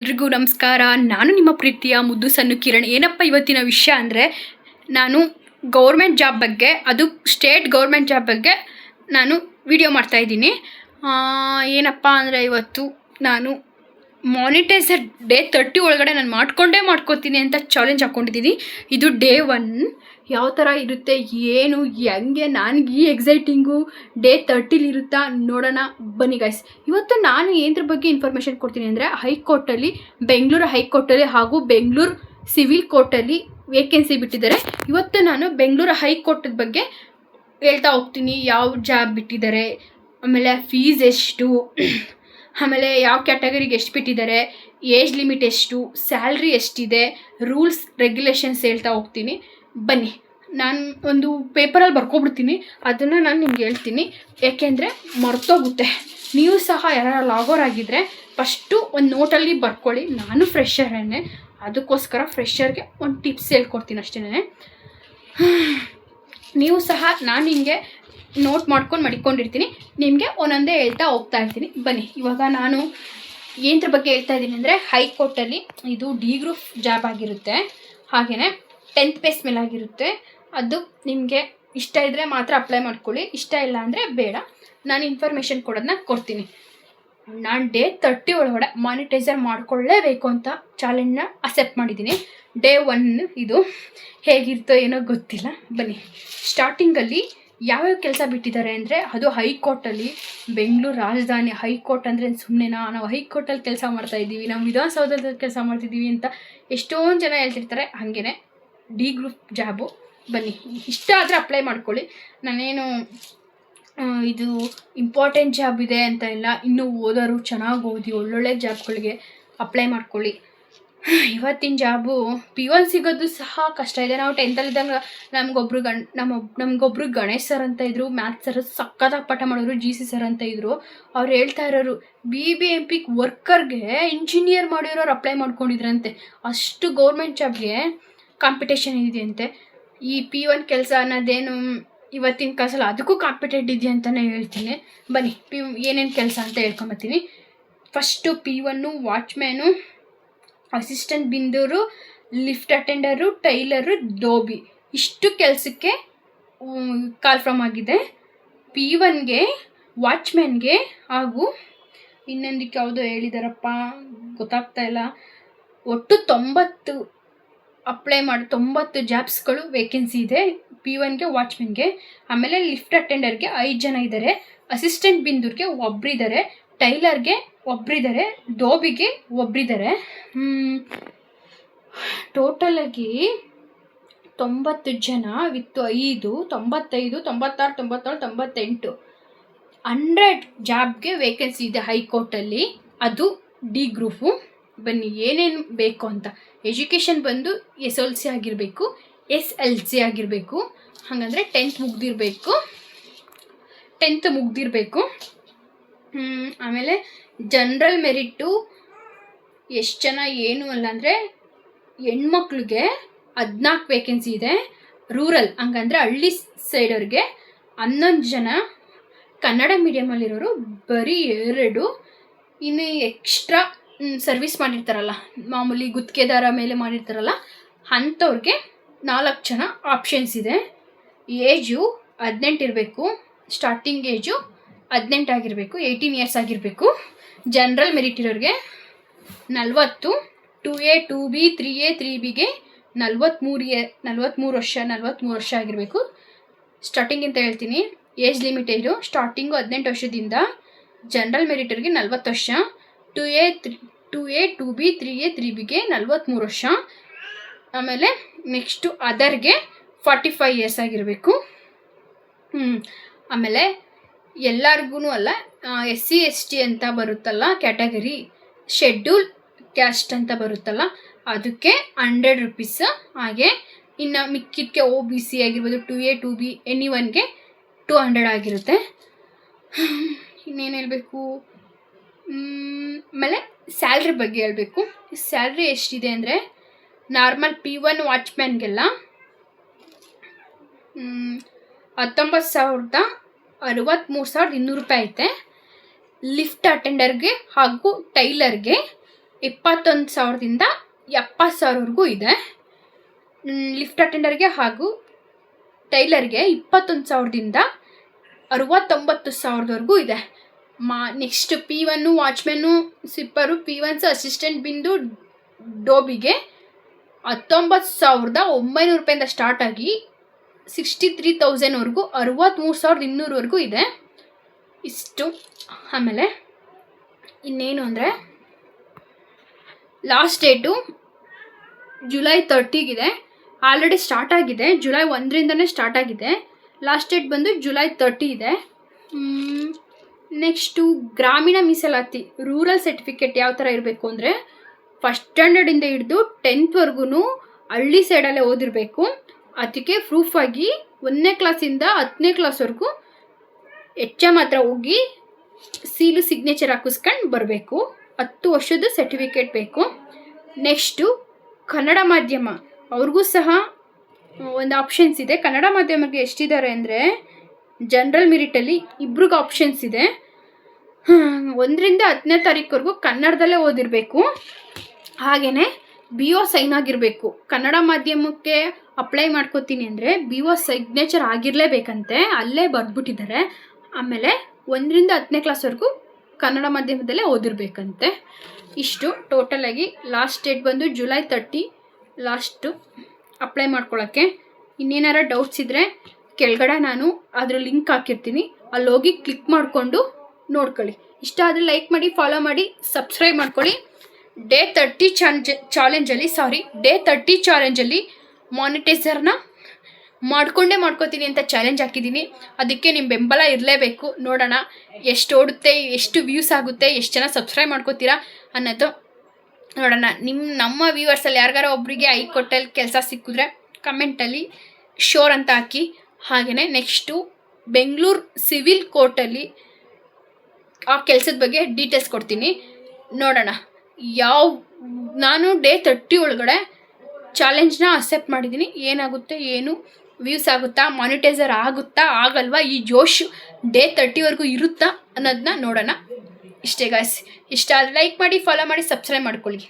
ಎಲ್ರಿಗೂ ನಮಸ್ಕಾರ. ನಾನು ನಿಮ್ಮ ಪ್ರೀತಿಯ ಮುದ್ದು ಸಣ್ಣ ಕಿರಣ್. ಏನಪ್ಪ ಇವತ್ತಿನ ವಿಷಯ ಅಂದರೆ, ನಾನು ಗೌರ್ಮೆಂಟ್ ಜಾಬ್ ಬಗ್ಗೆ, ಅದು ಸ್ಟೇಟ್ ಗೌರ್ಮೆಂಟ್ ಜಾಬ್ ಬಗ್ಗೆ ನಾನು ವಿಡಿಯೋ ಮಾಡ್ತಾಯಿದ್ದೀನಿ. ಏನಪ್ಪ ಅಂದರೆ, ಇವತ್ತು ನಾನು ಮಾನಿಟೈಸರ್ ಡೇ 30 ಒಳಗಡೆ ನಾನು ಮಾಡ್ಕೋತೀನಿ ಅಂತ ಚಾಲೆಂಜ್ ಹಾಕ್ಕೊಂಡಿದ್ದೀನಿ. ಇದು ಡೇ 1 ಯಾವ ಥರ ಇರುತ್ತೆ, ಏನು ಹೆಂಗೆ, ನನಗೆ ಈ ಎಕ್ಸೈಟಿಂಗು ಡೇ 30 ಇರುತ್ತಾ ನೋಡೋಣ ಬನ್ನಿ ಗೈಸ್. ಇವತ್ತು ನಾನು ಏನರ ಬಗ್ಗೆ ಇನ್ಫಾರ್ಮೇಷನ್ ಕೊಡ್ತೀನಿ ಅಂದರೆ, ಹೈಕೋರ್ಟಲ್ಲಿ, ಬೆಂಗಳೂರು ಹೈಕೋರ್ಟಲ್ಲಿ ಹಾಗೂ ಬೆಂಗಳೂರು ಸಿವಿಲ್ ಕೋರ್ಟಲ್ಲಿ ವೇಕೆನ್ಸಿ ಬಿಟ್ಟಿದ್ದಾರೆ. ಇವತ್ತು ನಾನು ಬೆಂಗಳೂರು ಹೈಕೋರ್ಟದ ಬಗ್ಗೆ ಹೇಳ್ತಾ ಹೋಗ್ತೀನಿ. ಯಾವ ಜಾಬ್ ಬಿಟ್ಟಿದ್ದಾರೆ, ಆಮೇಲೆ ಫೀಸ್ ಎಷ್ಟು, ಆಮೇಲೆ ಯಾವ ಕ್ಯಾಟಗರಿಗೆ ಎಷ್ಟು ಬಿಟ್ಟಿದ್ದಾರೆ, ಏಜ್ ಲಿಮಿಟ್ ಎಷ್ಟು, ಸ್ಯಾಲ್ರಿ ಎಷ್ಟಿದೆ, ರೂಲ್ಸ್ ರೆಗ್ಯುಲೇಷನ್ಸ್ ಹೇಳ್ತಾ ಹೋಗ್ತೀನಿ. ಬನ್ನಿ, ನಾನು ಒಂದು ಪೇಪರಲ್ಲಿ ಬರ್ಕೊಬಿಡ್ತೀನಿ, ಅದನ್ನು ನಾನು ನಿಮ್ಗೆ ಹೇಳ್ತೀನಿ. ಏಕೆಂದರೆ ಮರ್ತೋಗುತ್ತೆ. ನೀವು ಸಹ ಯಾರು ಲಾಗೋರ್ ಆಗಿದ್ದರೆ ಫಸ್ಟು ಒಂದು ನೋಟಲ್ಲಿ ಬರ್ಕೊಳ್ಳಿ. ನಾನು ಫ್ರೆಷರನ್ನೇ, ಅದಕ್ಕೋಸ್ಕರ ಫ್ರೆಷರ್ಗೆ ಒಂದು ಟಿಪ್ಸ್ ಹೇಳ್ಕೊಡ್ತೀನಿ ಅಷ್ಟೇ. ನೀವು ಸಹ ನಾನು ನಿಮಗೆ ನೋಟ್ ಮಾಡ್ಕೊಂಡು ಮಡಿಕೊಂಡಿರ್ತೀನಿ, ನಿಮಗೆ ಒಂದೊಂದೇ ಹೇಳ್ತಾ ಹೋಗ್ತಾ ಇರ್ತೀನಿ. ಬನ್ನಿ, ಇವಾಗ ನಾನು ಏನರ ಬಗ್ಗೆ ಹೇಳ್ತಾ ಇದ್ದೀನಿ ಅಂದರೆ, ಹೈಕೋರ್ಟಲ್ಲಿ ಇದು ಡಿ ಗ್ರೂಪ್ ಜಾಬ್ ಆಗಿರುತ್ತೆ. ಹಾಗೆಯೇ 10th ಬೇಸ್ ಮೇಲೆ ಆಗಿರುತ್ತೆ. ಅದು ನಿಮಗೆ ಇಷ್ಟ ಇದ್ದರೆ ಮಾತ್ರ ಅಪ್ಲೈ ಮಾಡ್ಕೊಳ್ಳಿ, ಇಷ್ಟ ಇಲ್ಲ ಅಂದರೆ ಬೇಡ. ನಾನು ಇನ್ಫಾರ್ಮೇಷನ್ ಕೊಡೋದನ್ನ ಕೊಡ್ತೀನಿ. ನಾನು ಡೇ 30 ಒಳಗಡೆ ಮಾನಿಟೈಸರ್ ಮಾಡ್ಕೊಳ್ಳೇಬೇಕು ಅಂತ ಚಾಲೆಂಜ್ನ ಅಕ್ಸೆಪ್ಟ್ ಮಾಡಿದ್ದೀನಿ. ಡೇ 1 ಇದು ಹೇಗಿರ್ತೋ ಏನೋ ಗೊತ್ತಿಲ್ಲ. ಬನ್ನಿ, ಸ್ಟಾರ್ಟಿಂಗಲ್ಲಿ ಯಾವ್ಯಾವ ಕೆಲಸ ಬಿಟ್ಟಿದ್ದಾರೆ ಅಂದರೆ, ಅದು ಹೈಕೋರ್ಟಲ್ಲಿ, ಬೆಂಗಳೂರು ರಾಜಧಾನಿ ಹೈಕೋರ್ಟ್ ಅಂದರೆ ಸುಮ್ಮನೆನಾ, ನಾವು ಹೈಕೋರ್ಟಲ್ಲಿ ಕೆಲಸ ಮಾಡ್ತಾಯಿದ್ದೀವಿ, ನಾವು ವಿಧಾನಸೌಧದಲ್ಲಿ ಕೆಲಸ ಮಾಡ್ತಿದ್ದೀವಿ ಅಂತ ಎಷ್ಟೊಂದು ಜನ ಹೇಳ್ತಿರ್ತಾರೆ. ಹಾಗೇ ಡಿ ಗ್ರೂಪ್ ಜಾಬು. ಬನ್ನಿ, ಇಷ್ಟ ಆದರೆ ಅಪ್ಲೈ ಮಾಡ್ಕೊಳ್ಳಿ. ನಾನೇನು ಇದು ಇಂಪಾರ್ಟೆಂಟ್ ಜಾಬ್ ಇದೆ ಅಂತ ಇಲ್ಲ, ಇನ್ನೂ ಓದೋರು ಚೆನ್ನಾಗಿ ಓದಿ ಒಳ್ಳೊಳ್ಳೆ ಜಾಬ್ಗಳಿಗೆ ಅಪ್ಲೈ ಮಾಡ್ಕೊಳ್ಳಿ. ಇವತ್ತಿನ ಜಾಬು P1 ಸಿಗೋದು ಸಹ ಕಷ್ಟ ಇದೆ. ನಾವು 10th ನಮಗೊಬ್ರು ಗಣೇಶ್ ಸರ್ ಅಂತ ಇದ್ದರು, ಮ್ಯಾಥ್ಸ್ ಸರ್ ಸಕ್ಕತ್ತಾಗಿ ಪಾಠ ಮಾಡೋರು, GC ಸರ್ ಅಂತ ಇದ್ದರು. ಅವ್ರು ಹೇಳ್ತಾ ಇರೋರು, BBMP ವರ್ಕರ್ಗೆ ಇಂಜಿನಿಯರ್ ಮಾಡಿರೋರು ಅಪ್ಲೈ ಮಾಡ್ಕೊಂಡಿದ್ರಂತೆ. ಅಷ್ಟು ಗೌರ್ಮೆಂಟ್ ಜಾಬ್ಗೆ ಕಾಂಪಿಟೇಷನ್ ಇದೆಯಂತೆ. ಈ P1 ಕೆಲಸ ಅನ್ನೋದೇನು ಇವತ್ತಿನ ಕಾಲದಲ್ಲಿ ಅದಕ್ಕೂ ಕಾಂಪಿಟೇಟ್ ಇದೆಯಂತಲೇ ಹೇಳ್ತೀನಿ. ಬನ್ನಿ, ಏನೇನು ಕೆಲಸ ಅಂತ ಹೇಳ್ಕೊಂಬತ್ತೀನಿ. ಫಸ್ಟು P1 ವಾಚ್ಮ್ಯಾನು, ಅಸಿಸ್ಟೆಂಟ್ ಬಿಂದೂರು, ಲಿಫ್ಟ್ ಅಟೆಂಡರು, ಟೈಲರು, ದೋಬಿ, ಇಷ್ಟು ಕೆಲಸಕ್ಕೆ ಕಾಲ್ಫ್ರಮ್ ಆಗಿದೆ. P1ಗೆ, ವಾಚ್ಮ್ಯಾನ್ಗೆ ಹಾಗೂ ಇನ್ನೊಂದಕ್ಕೆ ಯಾವುದೋ ಹೇಳಿದಾರಪ್ಪ, ಗೊತ್ತಾಗ್ತಾ ಇಲ್ಲ. ಒಟ್ಟು 90 ಅಪ್ಲೈ ಮಾಡಿ 90 ಜಾಬ್ಸ್ಗಳು ವೇಕೆನ್ಸಿ ಇದೆ. P1ಗೆ, ವಾಚ್ಮ್ಯಾನ್ಗೆ, ಆಮೇಲೆ ಲಿಫ್ಟ್ ಅಟೆಂಡರ್ಗೆ 5 ಜನ ಇದ್ದಾರೆ, ಅಸಿಸ್ಟೆಂಟ್ ಬಿಂದೂರ್ಗೆ ಒಬ್ಬರಿದ್ದಾರೆ, ಟೈಲರ್ಗೆ ಒಬ್ಬರಿದ್ದಾರೆ, ದೋಬಿಗೆ ಒಬ್ಬರಿದ್ದಾರೆ. ಟೋಟಲಾಗಿ 90 ಜನ ವಿತ್ 5, 95, 96, 97, 98 100 ಜಾಬ್ಗೆ ವೇಕೆನ್ಸಿ ಇದೆ ಹೈಕೋರ್ಟಲ್ಲಿ. ಅದು ಡಿ ಗ್ರೂಪು. ಬನ್ನಿ, ಏನೇನು ಬೇಕು ಅಂತ. ಎಜುಕೇಷನ್ ಬಂದು SLC ಆಗಿರಬೇಕು, SLC ಆಗಿರಬೇಕು. ಹಾಗಂದರೆ 10th ಮುಗ್ದಿರಬೇಕು. ಆಮೇಲೆ ಜನರಲ್ ಮೆರಿಟು ಎಷ್ಟು ಜನ ಏನು ಅಲ್ಲ ಅಂದರೆ, ಹೆಣ್ಮಕ್ಳಿಗೆ 14 ವೇಕೆನ್ಸಿ ಇದೆ. ರೂರಲ್ ಹಂಗಂದರೆ ಹಳ್ಳಿ ಸೈಡವ್ರಿಗೆ 11 ಜನ, ಕನ್ನಡ ಮೀಡಿಯಮಲ್ಲಿರೋರು ಬರೀ 2, ಇನ್ನು ಎಕ್ಸ್ಟ್ರಾ ಸರ್ವಿಸ್ ಮಾಡಿರ್ತಾರಲ್ಲ, ಮಾಮೂಲಿ ಗುತ್ತಿಗೆದಾರ ಮೇಲೆ ಮಾಡಿರ್ತಾರಲ್ಲ ಅಂಥವ್ರಿಗೆ 4 ಜನ ಆಪ್ಷನ್ಸ್ ಇದೆ. ಏಜು 18 ಇರಬೇಕು, ಸ್ಟಾರ್ಟಿಂಗ್ ಏಜು 18 ಆಗಿರಬೇಕು, 18 ಇಯರ್ಸ್ ಆಗಿರಬೇಕು. ಜನರಲ್ ಮೆರಿಟ್ ಇರೋರಿಗೆ 40, 2A 2B 3A 3Bಗೆ 43 ವರ್ಷ ಆಗಿರಬೇಕು. ಸ್ಟಾರ್ಟಿಂಗ್ ಅಂತ ಹೇಳ್ತೀನಿ. ಏಜ್ ಲಿಮಿಟ್ ಇದು ಸ್ಟಾರ್ಟಿಂಗು 18 ವರ್ಷದಿಂದ, ಜನರಲ್ ಮೆರಿಟರ್ಗೆ 40 ವರ್ಷ, 2A 2B 3A 3Bಗೆ 43 ವರ್ಷ. ಆಮೇಲೆ ನೆಕ್ಸ್ಟು ಅದರ್ಗೆ 45 ಇಯರ್ಸ್ ಆಗಿರಬೇಕು. ಆಮೇಲೆ ಎಲ್ಲರಿಗೂ ಅಲ್ಲ, SC ST ಅಂತ ಬರುತ್ತಲ್ಲ ಕ್ಯಾಟಗರಿ, ಶೆಡ್ಯೂಲ್ ಕ್ಯಾಸ್ಟ್ ಅಂತ ಬರುತ್ತಲ್ಲ, ಅದಕ್ಕೆ 100 ರೂಪೀಸ್. ಹಾಗೆ ಇನ್ನು ಮಿಕ್ಕಿದ್ದಕ್ಕೆ OBC ಆಗಿರ್ಬೋದು, 2A 2B ಎನಿವನ್ಗೆ 200 ಆಗಿರುತ್ತೆ. ಇನ್ನೇನು ಹೇಳಬೇಕು, ಆಮೇಲೆ ಸ್ಯಾಲ್ರಿ ಬಗ್ಗೆ ಹೇಳಬೇಕು. ಸ್ಯಾಲ್ರಿ ಎಷ್ಟಿದೆ ಅಂದರೆ, ನಾರ್ಮಲ್ P1 ವಾಚ್ಮ್ಯಾನ್ಗೆಲ್ಲ 19,63,200 ರೂಪಾಯಿ ಐತೆ. ಲಿಫ್ಟ್ ಅಟೆಂಡರ್ಗೆ ಹಾಗೂ ಟೈಲರ್ಗೆ 21,000ದಿಂದ 70,000ವರೆಗೂ ಇದೆ. ಲಿಫ್ಟ್ ಅಟೆಂಡರ್ಗೆ ಹಾಗೂ ಟೈಲರ್ಗೆ 21,000ದಿಂದ 69,000ವರೆಗೂ ಇದೆ. ನೆಕ್ಸ್ಟ್ P1 ವಾಚ್ಮೆನ್ನು ಸ್ವಿಪ್ಪರು P1 ಅಸಿಸ್ಟೆಂಟ್ ಬಿಂದು ಡೋಬಿಗೆ 19,900 ರೂಪಾಯಿಂದ ಸ್ಟಾರ್ಟ್ ಆಗಿ 63,000ವರೆಗೂ 63,200ವರೆಗೂ ಇದೆ. ಇಷ್ಟು. ಆಮೇಲೆ ಇನ್ನೇನು ಅಂದರೆ ಲಾಸ್ಟ್ ಡೇಟು ಜುಲೈ 30ಗಿದೆ. ಆಲ್ರೆಡಿ ಸ್ಟಾರ್ಟ್ ಆಗಿದೆ, ಜುಲೈ 1ರಿಂದನೇ ಸ್ಟಾರ್ಟ್ ಆಗಿದೆ. ಲಾಸ್ಟ್ ಡೇಟ್ ಬಂದು ಜುಲೈ 30 ಇದೆ. ನೆಕ್ಸ್ಟು ಗ್ರಾಮೀಣ ಮೀಸಲಾತಿ ರೂರಲ್ ಸರ್ಟಿಫಿಕೇಟ್ ಯಾವ ಥರ ಇರಬೇಕು ಅಂದರೆ ಫಸ್ಟ್ ಸ್ಟ್ಯಾಂಡರ್ಡಿಂದ ಹಿಡಿದು 10th ಹಳ್ಳಿ ಸೈಡಲ್ಲೇ ಓದಿರಬೇಕು. ಅದಕ್ಕೆ ಪ್ರೂಫಾಗಿ 1ನೇ ಕ್ಲಾಸಿಂದ 10ನೇ ಕ್ಲಾಸ್ವರೆಗೂ HM ಹತ್ರ ಹೋಗಿ ಸೀಲು ಸಿಗ್ನೇಚರ್ ಹಾಕಿಸ್ಕೊಂಡು ಬರಬೇಕು. 10 ವರ್ಷದ ಸರ್ಟಿಫಿಕೇಟ್ ಬೇಕು. ನೆಕ್ಸ್ಟು ಕನ್ನಡ ಮಾಧ್ಯಮ ಅವ್ರಿಗೂ ಸಹ ಒಂದು ಆಪ್ಷನ್ಸ್ ಇದೆ. ಕನ್ನಡ ಮಾಧ್ಯಮಕ್ಕೆ ಎಷ್ಟಿದ್ದಾರೆ ಅಂದರೆ ಜನರಲ್ ಮೆರಿಟಲ್ಲಿ ಇಬ್ರಿಗೆ ಆಪ್ಷನ್ಸ್ ಇದೆ. 1ರಿಂದ 10ನೇ ತಾರೀಕುವರೆಗೂ ಕನ್ನಡದಲ್ಲೇ ಓದಿರಬೇಕು. ಹಾಗೆಯೇ BO ಸೈನ್ ಆಗಿರಬೇಕು. ಕನ್ನಡ ಮಾಧ್ಯಮಕ್ಕೆ ಅಪ್ಲೈ ಮಾಡ್ಕೋತೀನಿ ಅಂದರೆ BO ಸಿಗ್ನೇಚರ್ ಆಗಿರಲೇಬೇಕಂತೆ, ಅಲ್ಲೇ ಬರೆದ್ಬಿಟ್ಟಿದ್ದಾರೆ. ಆಮೇಲೆ 1ರಿಂದ 10ನೇ ಕ್ಲಾಸ್ವರೆಗೂ ಕನ್ನಡ ಮಾಧ್ಯಮದಲ್ಲೇ ಓದಿರಬೇಕಂತೆ. ಇಷ್ಟು ಟೋಟಲಾಗಿ. ಲಾಸ್ಟ್ ಡೇಟ್ ಬಂದು ಜುಲೈ 30 ಲಾಸ್ಟು ಅಪ್ಲೈ ಮಾಡ್ಕೊಳ್ಳೋಕ್ಕೆ. ಇನ್ನೇನಾರ ಡೌಟ್ಸ್ ಇದ್ದರೆ ಕೆಳಗಡೆ ನಾನು ಅದ್ರ ಲಿಂಕ್ ಹಾಕಿರ್ತೀನಿ, ಅಲ್ಲಿ ಹೋಗಿ ಕ್ಲಿಕ್ ಮಾಡಿಕೊಂಡು ನೋಡ್ಕೊಳ್ಳಿ. ಇಷ್ಟ ಆದರೆ ಲೈಕ್ ಮಾಡಿ, ಫಾಲೋ ಮಾಡಿ, ಸಬ್ಸ್ಕ್ರೈಬ್ ಮಾಡ್ಕೊಳ್ಳಿ. ಡೇ 30 ಚಾಲೆಂಜಲ್ಲಿ ಮಾನಿಟೈಸರ್ನ ಮಾಡ್ಕೋತೀನಿ ಅಂತ ಚಾಲೆಂಜ್ ಹಾಕಿದ್ದೀನಿ. ಅದಕ್ಕೆ ನಿಮ್ಮ ಬೆಂಬಲ ಇರಲೇಬೇಕು. ನೋಡೋಣ ಎಷ್ಟು ಓಡುತ್ತೆ, ಎಷ್ಟು ವ್ಯೂಸ್ ಆಗುತ್ತೆ, ಎಷ್ಟು ಜನ ಸಬ್ಸ್ಕ್ರೈಬ್ ಮಾಡ್ಕೋತೀರಾ ಅನ್ನೋದು ನೋಡೋಣ. ನಮ್ಮ ವ್ಯೂವರ್ಸಲ್ಲಿ ಯಾರಿಗಾರ ಒಬ್ಬರಿಗೆ ಹೈಕೋರ್ಟಲ್ಲಿ ಕೆಲಸ ಸಿಕ್ಕಿದ್ರೆ ಕಮೆಂಟಲ್ಲಿ ಶೋರ್ ಅಂತ ಹಾಕಿ. ಹಾಗೆಯೇ ನೆಕ್ಸ್ಟು ಬೆಂಗಳೂರು ಸಿವಿಲ್ ಕೋರ್ಟಲ್ಲಿ ಆ ಕೆಲಸದ ಬಗ್ಗೆ ಡೀಟೇಲ್ಸ್ ಕೊಡ್ತೀನಿ. ನೋಡೋಣ ನಾನು ಡೇ 30 ಒಳಗಡೆ ಚಾಲೆಂಜ್ನ ಅಕ್ಸೆಪ್ಟ್ ಮಾಡಿದ್ದೀನಿ. ಏನಾಗುತ್ತೆ, ಏನು ವ್ಯೂಸ್ ಆಗುತ್ತಾ, ಮಾನಿಟೈಸರ್ ಆಗುತ್ತಾ ಆಗಲ್ವಾ, ಈ ಜೋಶ್ ಡೇ 30ವರೆಗೂ ಇರುತ್ತಾ ಅನ್ನೋದನ್ನ ನೋಡೋಣ. ಇಷ್ಟೇ ಗಾಯ್ಸ್. ಇಷ್ಟ ಆದರೆ ಲೈಕ್ ಮಾಡಿ, ಫಾಲೋ ಮಾಡಿ, ಸಬ್ಸ್ಕ್ರೈಬ್ ಮಾಡ್ಕೊಳ್ಳಿ.